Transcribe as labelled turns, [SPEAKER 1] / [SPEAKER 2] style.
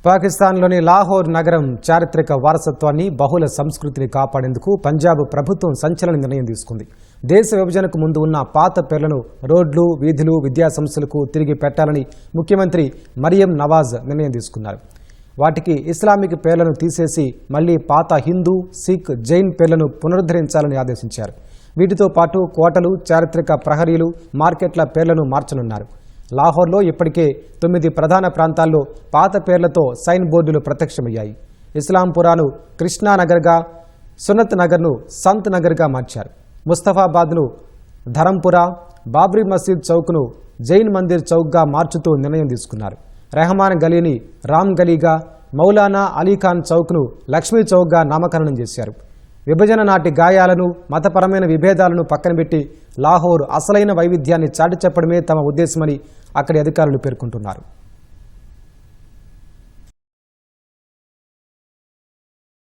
[SPEAKER 1] పాకిస్తాన్లోని లాహోర్ నగరం చారిత్రక వారసత్వాన్ని బహుళ సంస్కృతిని కాపాడేందుకు పంజాబ్ ప్రభుత్వం సంచలన నిర్ణయం తీసుకుంది. దేశ విభజనకు ముందు ఉన్న పాత పేర్లను రోడ్లు, వీధులు, విద్యాసంస్థలకు తిరిగి పెట్టాలని ముఖ్యమంత్రి మరియం నవాజ్ నిర్ణయం తీసుకున్నారు. వాటికి ఇస్లామిక్ పేర్లను తీసేసి మళ్లీ పాత హిందూ, సిక్, జైన్ పేర్లను పునరుద్ధరించాలని ఆదేశించారు. వీటితో పాటు కోటలు, చారిత్రక ప్రహరీలు, మార్కెట్ల పేర్లను మార్చనున్నారు. లాహోర్లో ఇప్పటికే 9 ప్రధాన ప్రాంతాల్లో పాత పేర్లతో సైన్ బోర్డులు ప్రత్యక్షమయ్యాయి. ఇస్లాంపురాను కృష్ణానగర్గా, సున్నత్ నగర్ను సంత్ నగర్గా మార్చారు. ముస్తఫాబాద్ను ధరంపురా, బాబ్రీ మసీద్ చౌక్ను జైన్ మందిర్ చౌక్గా మార్చుతూ నిర్ణయం తీసుకున్నారు. రెహమాన్ గలీని రామ్ గలీగా, మౌలానా అలీఖాన్ చౌక్ను లక్ష్మీ చౌక్గా నామకరణం చేశారు. విభజన నాటి గాయాలను, మతపరమైన విభేదాలను పక్కనబెట్టి లాహోర్ అసలైన వైవిధ్యాన్ని చాటి చెప్పడమే తమ ఉద్దేశమని అక్కడి అధికారులు పేర్కొంటున్నారు.